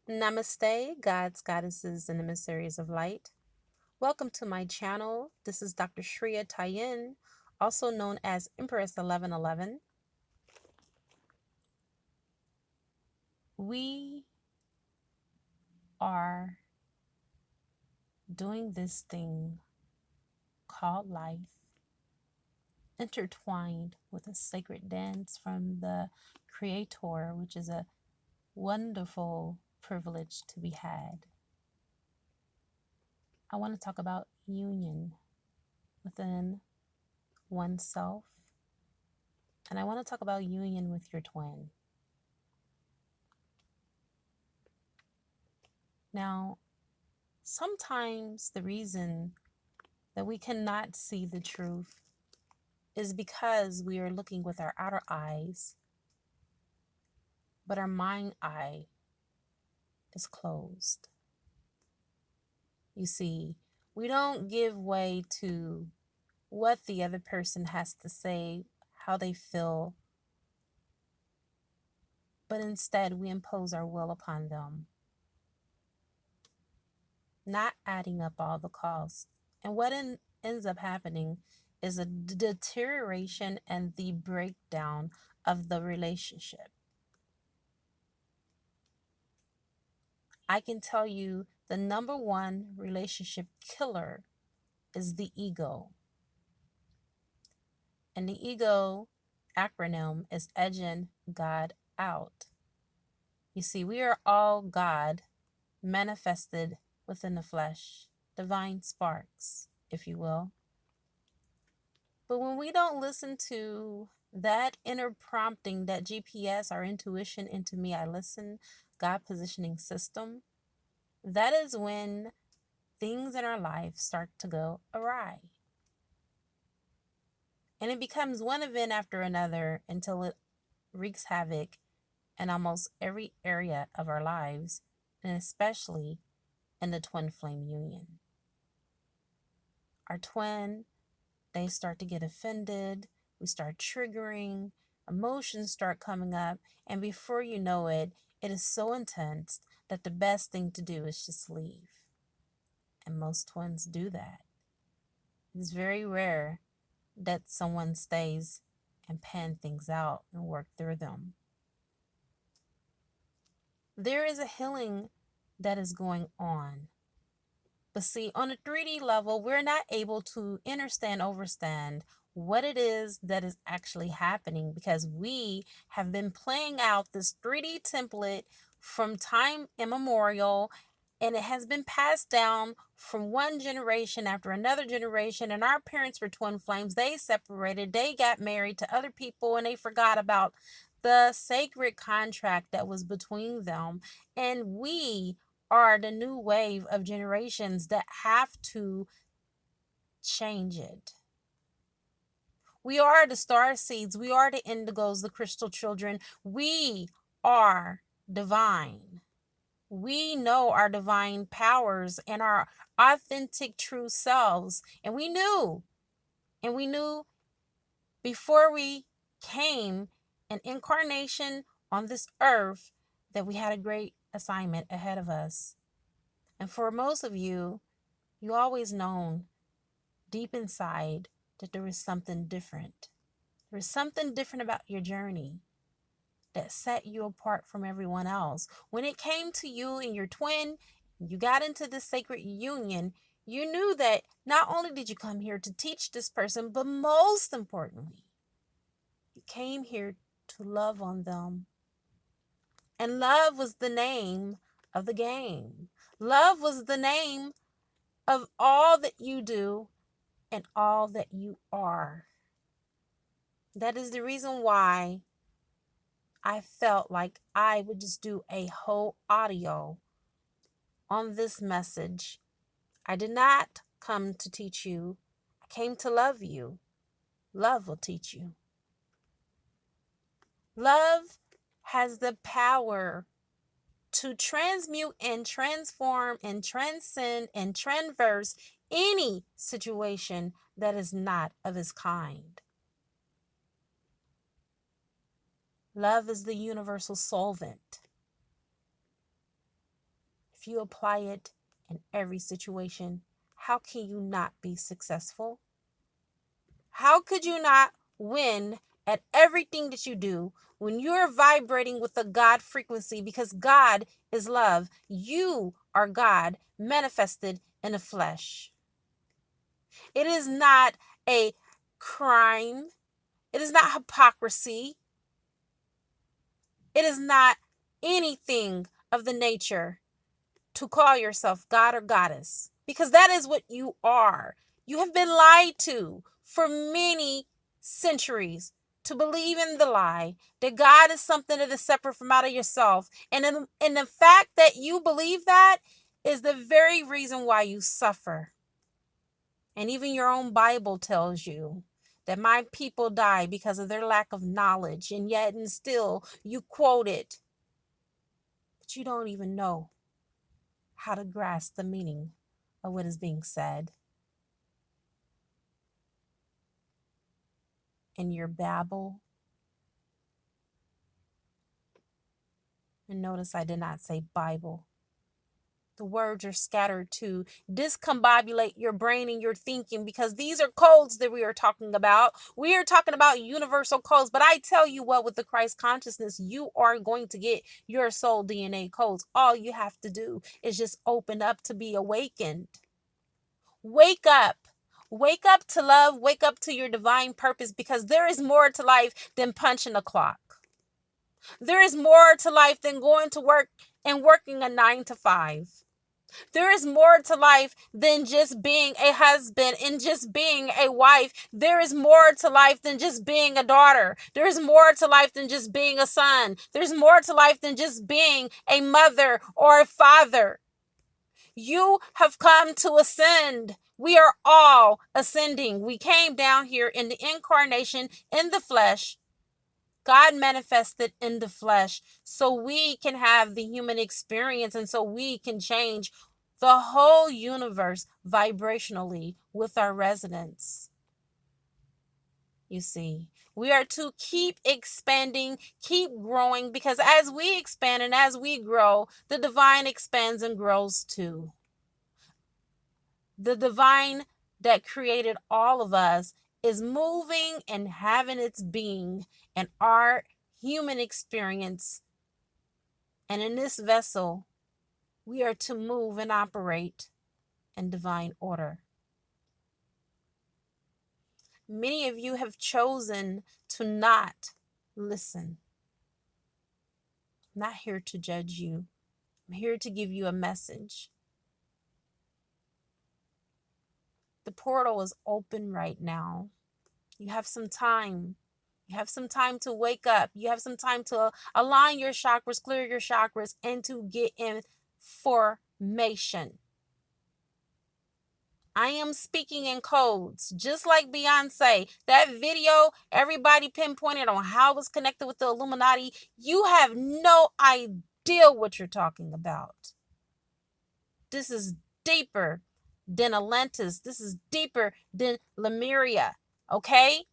Namaste, gods, goddesses, and emissaries of light. Welcome to my channel. This is Dr. Shreya Tajen, also known as Empress 1111. We are doing this thing called life, intertwined with a sacred dance from the Creator, which is a wonderful privilege to be had. I want to talk about union within oneself. And I want to talk about union with your twin. Now, sometimes the reason that we cannot see the truth is because we are looking with our outer eyes, but our mind eye is closed. You see, we don't give way to what the other person has to say, how they feel, but instead we impose our will upon them, not adding up all the costs. And what ends up happening is a deterioration and the breakdown of the relationship. I can tell you the number one relationship killer is the ego. And the ego acronym is edging God out. You see, we are all God manifested within the flesh, divine sparks, if you will. But when we don't listen to that inner prompting, that GPS, our intuition into me, I listen, God positioning system, that is when things in our life start to go awry. And it becomes one event after another until it wreaks havoc in almost every area of our lives, and especially in the twin flame union. Our twin, they start to get offended, we start triggering, emotions start coming up, and before you know it, it is so intense that the best thing to do is just leave. And most twins do that. It's very rare that someone stays and pan things out and work through them. There is a healing that is going on. But see, on a 3D level, we're not able to understand what it is that is actually happening because we have been playing out this 3D template from time immemorial, and it has been passed down from one generation after another generation. And our parents were twin flames. They separated, they got married to other people, and they forgot about the sacred contract that was between them. And we are the new wave of generations that have to change it. We are the star seeds. We are the indigos, the crystal children. We are divine. We know our divine powers and our authentic true selves. And we knew before we came an incarnation on this earth that we had a great assignment ahead of us. And for most of you, you always known deep inside that there was something different. There was something different about your journey that set you apart from everyone else. When it came to you and your twin, you got into this sacred union, you knew that not only did you come here to teach this person, but most importantly, you came here to love on them. And love was the name of the game. Love was the name of all that you do and all that you are. That is the reason why I felt like I would just do a whole audio on this message. I did not come to teach you. I came to love you. Love will teach you. Love has the power to transmute and transform and transcend and transverse any situation that is not of its kind. Love is the universal solvent. if you apply it in every situation, how can you not be successful? How could you not win at everything that you do when you're vibrating with a God frequency? Because God is love. You are God manifested in the flesh. It is not a crime. It is not hypocrisy. It is not anything of the nature to call yourself God or goddess, because that is what you are. You have been lied to for many centuries to believe in the lie that God is something that is separate from out of yourself. And the fact that you believe that is the very reason why you suffer. And even your own Bible tells you that my people die because of their lack of knowledge, and yet and still you quote it. But you don't even know how to grasp the meaning of what is being said. In your babble, and notice I did not say Bible. The words are scattered to discombobulate your brain and your thinking, because these are codes that we are talking about. We are talking about universal codes. But I tell you what, with the Christ consciousness, you are going to get your soul DNA codes. All you have to do is just open up to be awakened. Wake up. Wake up to love. Wake up to your divine purpose, because there is more to life than punching a clock. There is more to life than going to work and working a 9 to 5. There is more to life than just being a husband and just being a wife. There is more to life than just being a daughter. There is more to life than just being a son. There's more to life than just being a mother or a father. You have come to ascend. We are all ascending. We came down here in the incarnation, in the flesh. God manifested in the flesh so we can have the human experience, and so we can change the whole universe vibrationally with our resonance. You see, we are to keep expanding, keep growing, because as we expand and as we grow, the divine expands and grows too. The divine that created all of us is moving and having its being in our human experience. And in this vessel, we are to move and operate in divine order. Many of you have chosen to not listen. I'm not here to judge you. I'm here to give you a message. The portal is open right now. You have some time. You have some time to wake up. You have some time to align your chakras, clear your chakras, and to get information. I am speaking in codes, just like Beyonce. That video, everybody pinpointed on how it was connected with the Illuminati. You have no idea what you're talking about. This is deeper than Atlantis. This is deeper than Lemuria, okay?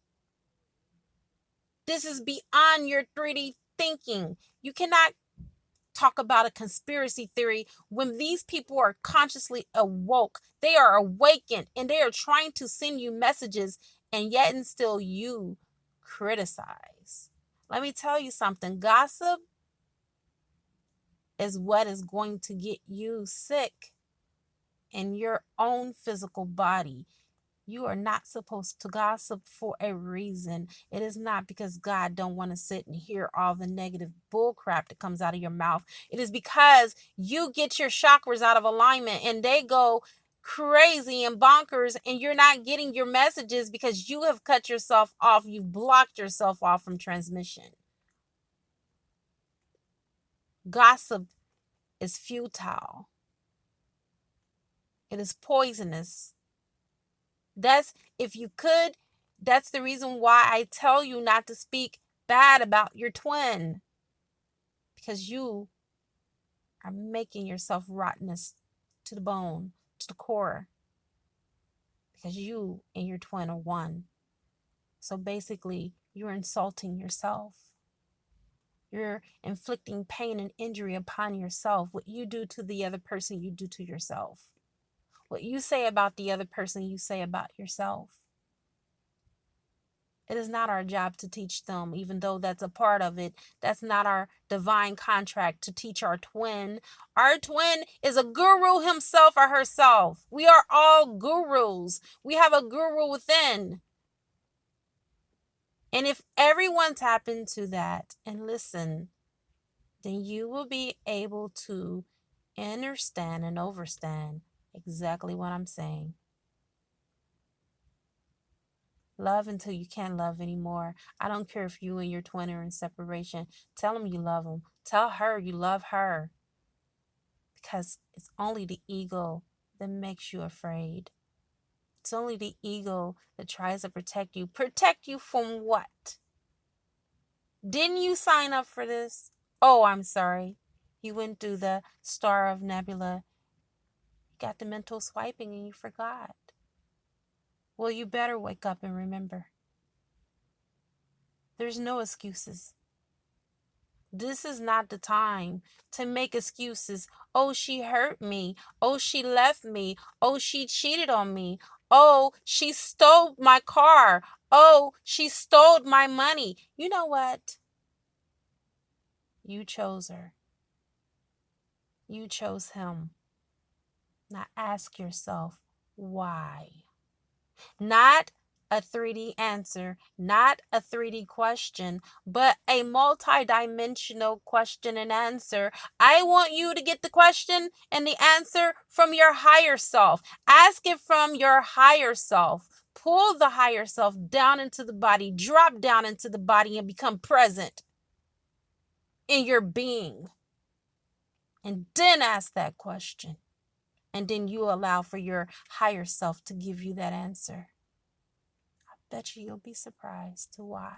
This is beyond your 3D thinking. You cannot talk about a conspiracy theory when these people are consciously awoke. They are awakened and they are trying to send you messages, and yet and still you criticize. Let me tell you something. Gossip is what is going to get you sick in your own physical body. You are not supposed to gossip for a reason. It is not because God don't want to sit and hear all the negative bull crap that comes out of your mouth. It is because you get your chakras out of alignment and they go crazy and bonkers, and you're not getting your messages because you have cut yourself off. You've blocked yourself off from transmission. Gossip is futile. It is poisonous. That's the reason why I tell you not to speak bad about your twin, because you are making yourself rottenness to the bone, to the core, because you and your twin are one. So basically, you're insulting yourself. You're inflicting pain and injury upon yourself. What you do to the other person, you do to yourself. What you say about the other person, you say about yourself. It is not our job to teach them, even though that's a part of it. That's not our divine contract to teach our twin. Our twin is a guru himself or herself. We are all gurus. We have a guru within. And if everyone tap into that and listen, then you will be able to understand and overstand exactly what I'm saying. Love until you can't love anymore. I don't care if you and your twin are in separation. Tell them you love them. Tell her you love her. Because it's only the ego that makes you afraid. It's only the ego that tries to protect you. Protect you from what? Didn't you sign up for this? Oh, I'm sorry. You went through the Star of Nebula. You got the mental swiping and you forgot. Well, you better wake up and remember. There's no excuses. This is not the time to make excuses. Oh, she hurt me. Oh, she left me. Oh, she cheated on me. Oh, she stole my car. Oh, she stole my money. You know what? You chose her. You chose him. Now ask yourself, why? Not a 3D answer, not a 3D question, but a multi-dimensional question and answer. I want you to get the question and the answer from your higher self. Ask it from your higher self. Pull the higher self down into the body, drop down into the body, and become present in your being. And then ask that question. And then you allow for your higher self to give you that answer. Bet you'll be surprised to why.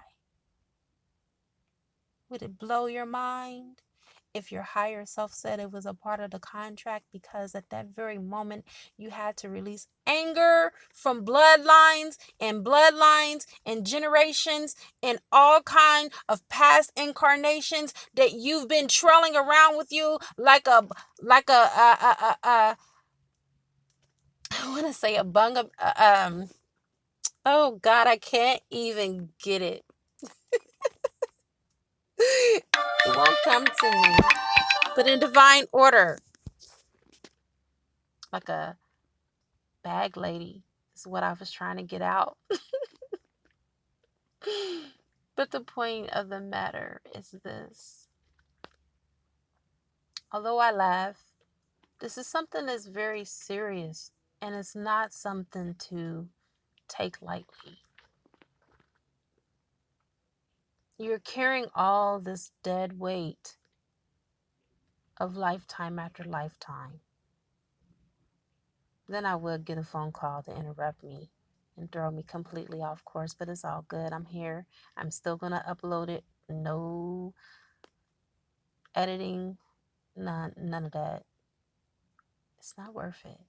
Would it blow your mind if your higher self said it was a part of the contract because at that very moment you had to release anger from bloodlines and generations and all kind of past incarnations that you've been trailing around with you like a I want to say a bung of oh God, I can't even get it. It won't come to me. But in divine order. Like a bag lady is what I was trying to get out. But the point of the matter is this. Although I laugh, this is something that's very serious. And it's not something to take lightly. You're carrying all this dead weight of lifetime after lifetime. Then I would get a phone call to interrupt me and throw me completely off course, but it's all good. I'm here. I'm still going to upload it. No editing, none of that. It's not worth it.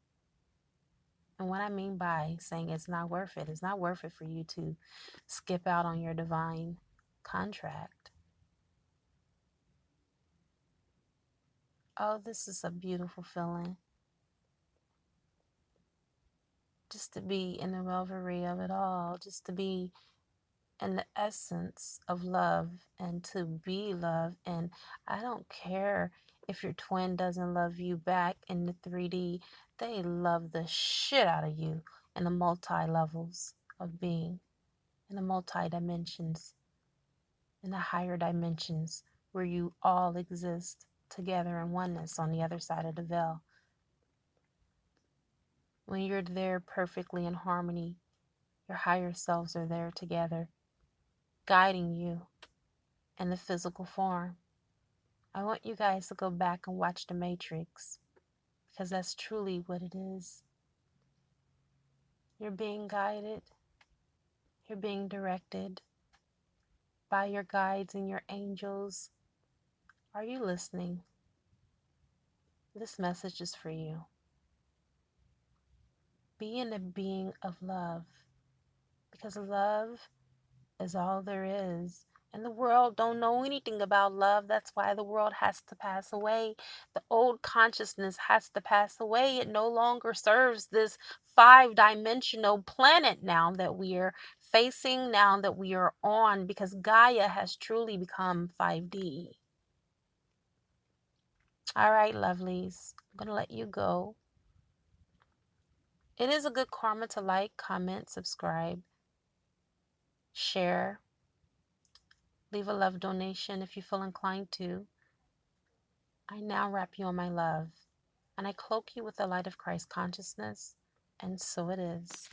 And what I mean by saying it's not worth it for you to skip out on your divine contract. Oh, this is a beautiful feeling. Just to be in the revelry of it all, just to be in the essence of love and to be love. And I don't care if your twin doesn't love you back in the 3D. They love the shit out of you in the multi-levels of being, in the multi-dimensions, in the higher dimensions where you all exist together in oneness on the other side of the veil. When you're there perfectly in harmony, your higher selves are there together, guiding you in the physical form. I want you guys to go back and watch The Matrix, because that's truly what it is. You're being guided. You're being directed by your guides and your angels. Are you listening? This message is for you. Be in a being of love, because love is all there is. And the world don't know anything about love. That's why the world has to pass away. The old consciousness has to pass away. It no longer serves this 5-dimensional planet now that we are facing, now that we are on, because Gaia has truly become 5D. All right, lovelies, I'm going to let you go. It is a good karma to like, comment, subscribe, share, leave a love donation if you feel inclined to. I now wrap you in my love, and I cloak you with the light of Christ consciousness, and so it is.